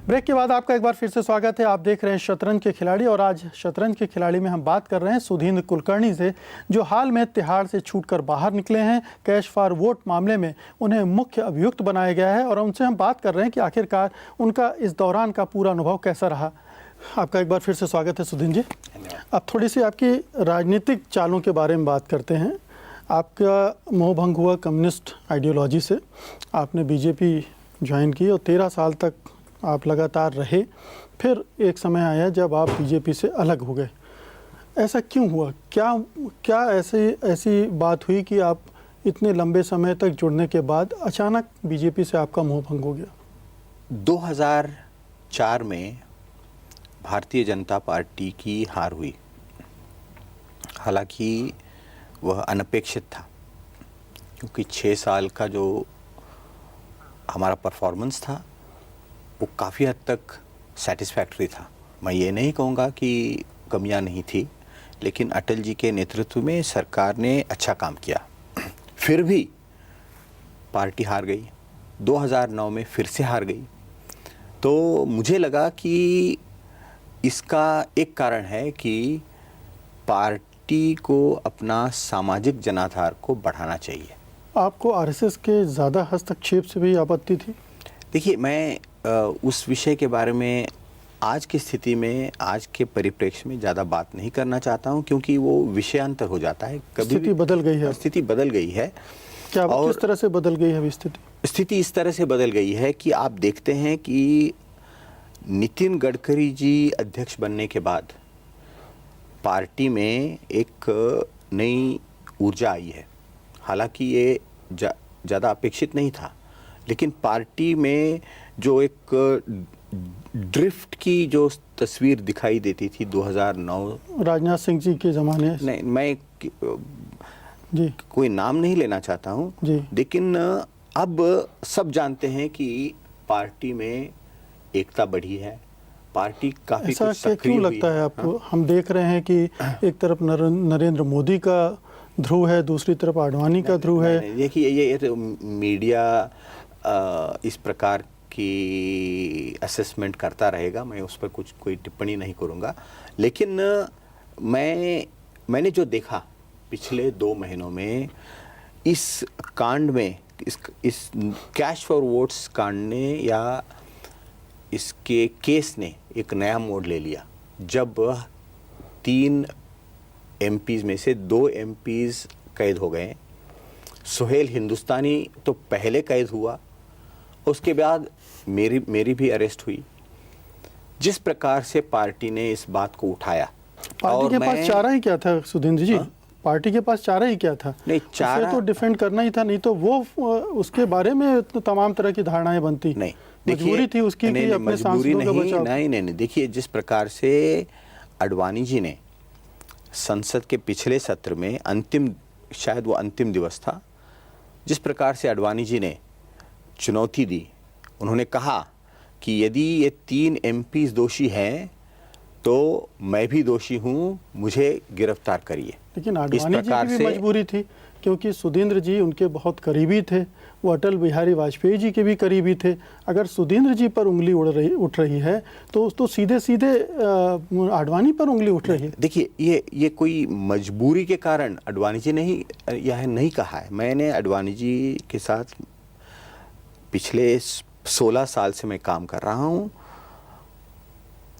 Break के बाद आपका एक बार फिर से स्वागत है। आप देख रहे हैं शतरंज के खिलाड़ी और आज शतरंज के खिलाड़ी में हम बात कर रहे हैं सुधींद्र कुलकर्णी से, जो हाल में तिहाड़ से छूटकर बाहर निकले हैं। कैश फॉर वोट मामले में उन्हें मुख्य अभियुक्त बनाया गया है और उनसे हम बात कर रहे हैं कि आखिरकार उनका इस दौरान का पूरा अनुभव कैसा रहा। आपका एक बार फिर से स्वागत है सुधींद्र जी। अब थोड़ी सी आपकी राजनीतिक चालों के बारे में बात करते हैं। आपका मोहभंग हुआ कम्युनिस्ट आइडियोलॉजी से, आपने बीजेपी ज्वाइन की और 13 साल तक आप लगातार रहे। फिर एक समय आया जब आप बीजेपी से अलग हो गए। ऐसा क्यों हुआ? क्या ऐसी बात हुई कि आप इतने लंबे समय तक जुड़ने के बाद अचानक बीजेपी से आपका मोहभंग हो गया? 2004 में भारतीय जनता पार्टी की हार हुई। हालांकि वह अनपेक्षित था, क्योंकि 6 साल का जो हमारा परफॉर्मेंस था वो काफ़ी हद तक सेटिस्फैक्ट्री था। मैं ये नहीं कहूँगा कि कमियां नहीं थी, लेकिन अटल जी के नेतृत्व में सरकार ने अच्छा काम किया। फिर भी पार्टी हार गई। 2009 में फिर से हार गई। तो मुझे लगा कि इसका एक कारण है कि पार्टी को अपना सामाजिक जनाधार को बढ़ाना चाहिए। आपको आरएसएस के ज़्यादा हस्तक्षेप से भी आपत्ति थी? देखिए, मैं उस विषय के बारे में आज की स्थिति में, आज के परिप्रेक्ष्य में ज़्यादा बात नहीं करना चाहता हूं, क्योंकि वो विषयांतर हो जाता है। कभी स्थिति बदल गई है। स्थिति बदल गई है। क्या और किस तरह से बदल गई है स्थिति? स्थिति इस तरह से बदल गई है कि आप देखते हैं कि नितिन गडकरी जी अध्यक्ष बनने के बाद पार्टी में एक नई ऊर्जा आई है। हालांकि ये ज़्यादा अपेक्षित नहीं था, लेकिन पार्टी में जो एक ड्रिफ्ट की जो तस्वीर दिखाई देती थी 2009 राजनाथ सिंह जी के ज़माने। नहीं, मैं जी कोई नाम नहीं लेना चाहता हूँ, लेकिन अब सब जानते हैं कि पार्टी में एकता बढ़ी है। पार्टी काफ़ी कुछ सक्रिय हुई। क्यों लगता है आपको? हम देख रहे हैं कि एक तरफ नरेंद्र मोदी का ध्रुव है, दूसरी तरफ आडवाणी का ध्रुव है। देखिए, ये मीडिया इस प्रकार की असेसमेंट करता रहेगा। मैं उस पर कोई टिप्पणी नहीं करूँगा, लेकिन मैंने जो देखा पिछले 2 महीनों में इस कांड में, इस कैश फॉर वोट्स कांड ने या इसके केस ने एक नया मोड़ ले लिया, जब 3 एमपीज में से 2 एमपीज कैद हो गए। सुहेल हिंदुस्तानी तो पहले कैद हुआ, उसके बाद मेरी भी अरेस्ट हुई। जिस प्रकार से पार्टी ने इस बात को उठाया, पार्टी के पास चारा ही क्या था सुधींद्र जी? पार्टी के पास चारा ही क्या था? नहीं, चारा तो डिफेंड करना ही था, नहीं तो वो उसके बारे में तमाम तरह की धारणाएं बनती। नहीं, मजबूरी थी उसकी कि अपने सांसदों का बचाव। नहीं, देखिए, जिस प्रकार से आडवाणी जी ने संसद के पिछले सत्र में शायद वो अंतिम दिवस था, जिस प्रकार से आडवाणी जी ने चुनौती दी, उन्होंने कहा कि यदि ये 3 एमपीज दोषी हैं तो मैं भी दोषी हूं, मुझे गिरफ्तार करिए। लेकिन आडवाणी जी की भी मजबूरी थी, क्योंकि सुधींद्र जी उनके बहुत करीबी थे। वो अटल बिहारी वाजपेयी जी के भी करीबी थे। अगर सुधींद्र जी पर उंगली उठ रही है तो सीधे आडवाणी पर उंगली उठ रही है। देखिए, ये कोई मजबूरी के कारण आडवाणी जी ने यह नहीं कहा है। मैंने आडवाणी जी के साथ पिछले 16 साल से मैं काम कर रहा हूँ।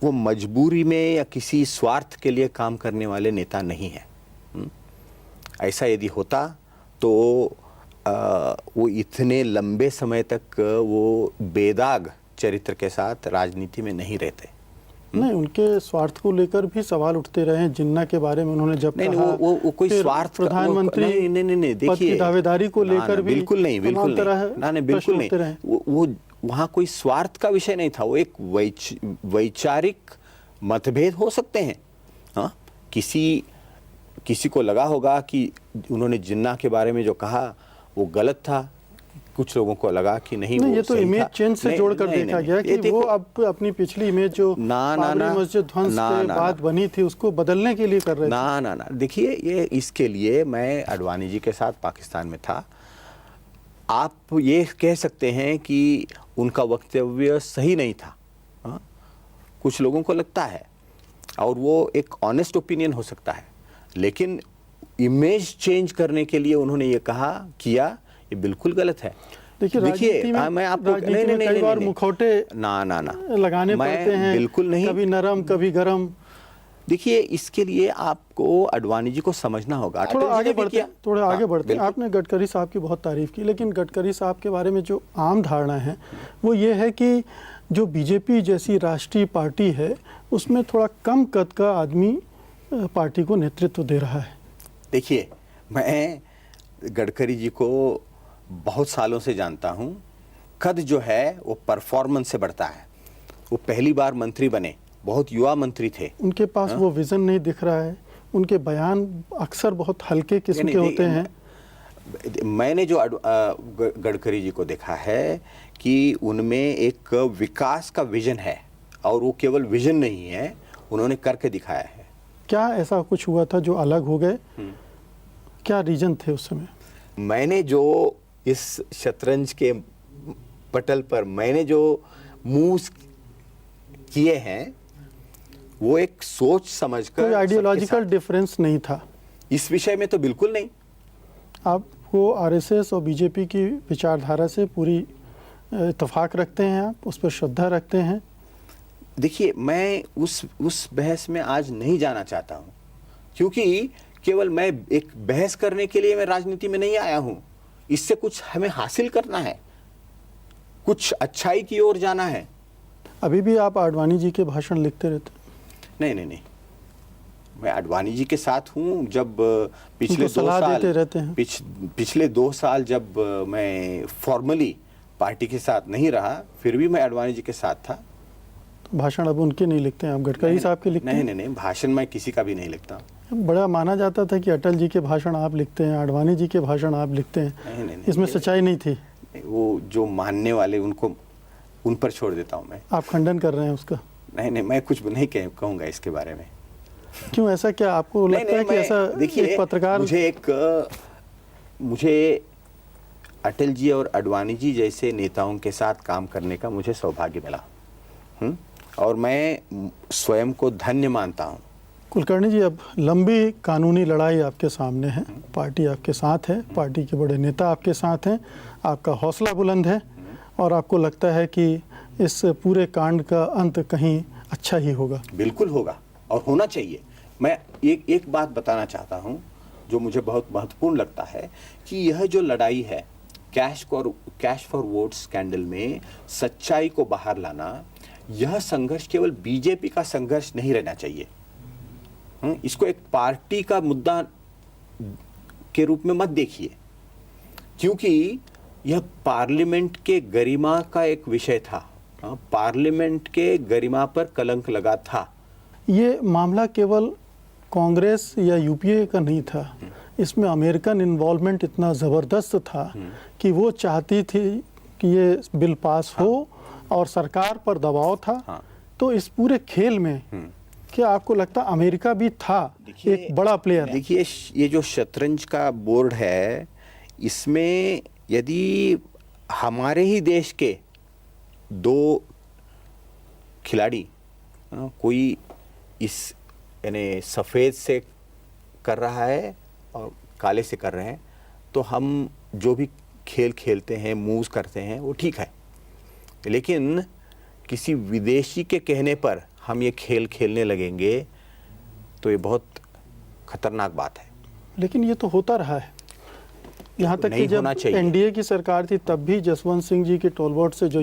वो मजबूरी में या किसी स्वार्थ के लिए काम करने वाले नेता नहीं है। ऐसा यदि होता तो वो इतने लंबे समय तक वो बेदाग चरित्र के साथ राजनीति में नहीं रहते। नहीं, उनके स्वार्थ को लेकर भी सवाल उठते रहे। जिन्ना के बारे में उन्होंने जब कहा, वो कोई स्वार्थ, प्रधानमंत्री नहीं, देखिए दावेदारी को लेकर भी बिल्कुल नहीं, वो वहाँ कोई स्वार्थ का विषय नहीं था। वो एक वैचारिक मतभेद हो सकते हैं। हाँ, किसी को लगा होगा कि उन्होंने जिन्ना के बारे में जो कहा वो गलत था, कुछ लोगों को लगा कि नहीं, वो ये तो इमेज चेंज से जोड़कर देखा गया कि वो अब अपनी पिछली इमेज जो बाबरी मस्जिद ध्वंस के बाद बनी थी उसको बदलने के लिए कर रहे थे। ना, देखिए, ये इसके लिए मैं आडवाणी जी के साथ पाकिस्तान में था। आप ये कह सकते हैं कि उनका वक्तव्य सही नहीं था, हाँ, कुछ लोगों को लगता है और वो एक ऑनेस्ट ओपिनियन हो सकता है, लेकिन इमेज चेंज करने के लिए उन्होंने ये किया, ये बिल्कुल गलत है। देखिए राजनीति में, मैं आपको राजनीति में कई बार मुखौटे ना लगाने पड़ते हैं, बिल्कुल नहीं, कभी नरम कभी गरम। देखिए इसके लिए आपको आडवाणी जी को समझना होगा। थोड़ा आगे बढ़ते हैं। आपने गडकरी साहब की बहुत तारीफ की, लेकिन गडकरी साहब के बारे में जो आम धारणा है वो ये है कि जो बीजेपी जैसी राष्ट्रीय पार्टी है उसमें थोड़ा कम कद का आदमी पार्टी को नेतृत्व दे रहा है। देखिए मैं गडकरी जी को बहुत सालों से जानता हूं। कद जो है वो परफॉर्मेंस से बढ़ता है। वो पहली बार मंत्री बने, बहुत युवा मंत्री थे। उनके पास वो विजन नहीं दिख रहा है, उनके बयान अक्सर बहुत हल्के किस्म के होते हैं। मैंने जो गडकरी जी को देखा है कि उनमें एक विकास का विजन है, और वो केवल विजन नहीं है, उन्होंने करके दिखाया है। क्या ऐसा कुछ हुआ था जो अलग हो गए? क्या रीजन थे उस समय? मैंने जो इस शतरंज के पटल पर मैंने जो मूव्स किए हैं वो एक सोच समझकर, कोई आइडियोलॉजिकल डिफरेंस नहीं था इस विषय में, तो बिल्कुल नहीं। आपको आरएसएस और बीजेपी की विचारधारा से पूरी इत्तेफाक रखते हैं, आप उस पर श्रद्धा रखते हैं? देखिए मैं उस बहस में आज नहीं जाना चाहता हूं, क्योंकि केवल मैं एक बहस करने के लिए मैं राजनीति में नहीं आया हूं। इससे कुछ हमें हासिल करना है, कुछ अच्छाई की ओर जाना है। अभी भी आप आडवाणी जी के भाषण लिखते रहते हैं? नहीं, मैं आडवाणी जी के साथ हूं। जब पिछले 2 साल देते रहते हैं। पिछले 2 साल जब मैं फॉर्मली पार्टी के साथ नहीं रहा, फिर भी मैं आडवाणी जी के साथ था। तो भाषण अब उनके नहीं लिखते हैं, आप गडकरी साहब के लिखते हैं? नहीं, भाषण मैं किसी का भी नहीं लिखता। बड़ा माना जाता था कि अटल जी के भाषण आप लिखते हैं, आडवाणी जी के भाषण आप लिखते हैं। नहीं, इसमें सच्चाई नहीं थी? वो जो मानने वाले उन पर छोड़ देता हूँ मैं। आप खंडन कर रहे हैं उसका? नहीं, मैं कुछ नहीं कहूँगा इसके बारे में। क्यों, ऐसा क्या आपको लगता है कि ऐसा? देखिए पत्रकार, मुझे अटल जी और आडवाणी जी जैसे नेताओं के साथ काम करने का मुझे सौभाग्य मिला, और मैं स्वयं को धन्य मानता हूँ। कुलकर्णी जी, अब लंबी कानूनी लड़ाई आपके सामने है, पार्टी आपके साथ है, पार्टी के बड़े नेता आपके साथ हैं, आपका हौसला बुलंद है और आपको लगता है कि इस पूरे कांड का अंत कहीं अच्छा ही होगा। बिल्कुल होगा और होना चाहिए। मैं एक बात बताना चाहता हूं जो मुझे बहुत महत्वपूर्ण लगता है कि यह जो लड़ाई है कैश फॉर वोट स्कैंडल में सच्चाई को बाहर लाना, यह संघर्ष केवल बीजेपी का संघर्ष नहीं रहना चाहिए। इसको एक पार्टी का मुद्दा के रूप में मत देखिए, क्योंकि यह पार्लियामेंट के गरिमा का एक विषय था। पार्लियामेंट के गरिमा पर कलंक लगा था। ये मामला केवल कांग्रेस या यूपीए का नहीं था, इसमें अमेरिकन इन्वॉल्वमेंट इतना ज़बरदस्त था कि वो चाहती थी कि ये बिल पास हो और सरकार पर दबाव था। तो इस पूरे खेल में क्या आपको लगता अमेरिका भी था एक बड़ा प्लेयर? देखिए, ये जो शतरंज का बोर्ड है, इसमें यदि हमारे ही देश के 2 खिलाड़ी कोई इस यानी सफ़ेद से कर रहा है और काले से कर रहे हैं, तो हम जो भी खेल खेलते हैं, मूव्स करते हैं, वो ठीक है, लेकिन किसी विदेशी के कहने पर हम ये खेल खेलने लगेंगे तो ये बहुत खतरनाक बात है। लेकिन ये तो होता रहा है, यहाँ तक कि जब एनडीए की सरकार थी तब भी जसवंत सिंह जी के टोलबोट से जो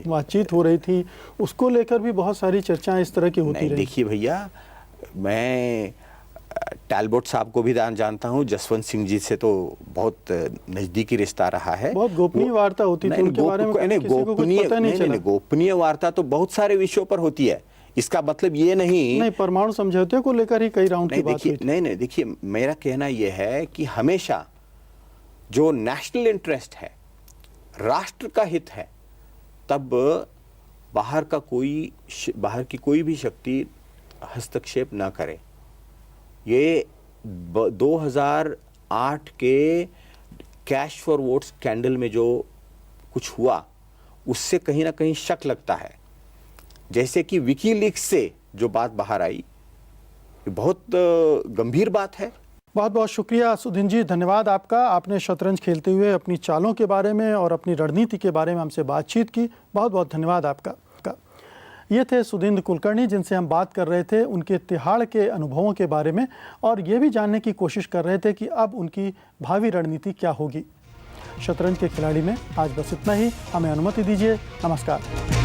बातचीत हो रही थी, उसको लेकर भी बहुत सारी चर्चाएं इस तरह की होती रही। देखिए भैया, मैं टैलबोट साहब को भी जानता हूँ, जसवंत सिंह जी से तो बहुत नज़दीकी रिश्ता रहा है। बहुत गोपनीय वार्ता होती थी उनके बारे में, किसी को कुछ पता नहीं चला। गोपनीय वार्ता तो बहुत सारे विषयों पर होती है, इसका मतलब ये नहीं परमाणु समझौते को लेकर ही कई राउंड की बात हुई थी। नहीं, देखिए मेरा कहना यह है कि हमेशा जो नेशनल इंटरेस्ट है, राष्ट्र का हित है, तब बाहर की कोई भी शक्ति हस्तक्षेप ना करे। ये 2008 के कैश फॉर वोट स्कैंडल में जो कुछ हुआ, उससे कहीं ना कहीं शक लगता है। जैसे कि विकीलीक्स से जो बात बाहर आई, ये बहुत गंभीर बात है। बहुत बहुत शुक्रिया सुधीन जी, धन्यवाद आपका। आपने शतरंज खेलते हुए अपनी चालों के बारे में और अपनी रणनीति के बारे में हमसे बातचीत की। बहुत बहुत धन्यवाद आपका। ये थे सुधीन कुलकर्णी, जिनसे हम बात कर रहे थे उनके तिहाड़ के अनुभवों के बारे में और ये भी जानने की कोशिश कर रहे थे कि अब उनकी भावी रणनीति क्या होगी। शतरंज के खिलाड़ी में आज बस इतना ही। हमें अनुमति दीजिए। नमस्कार।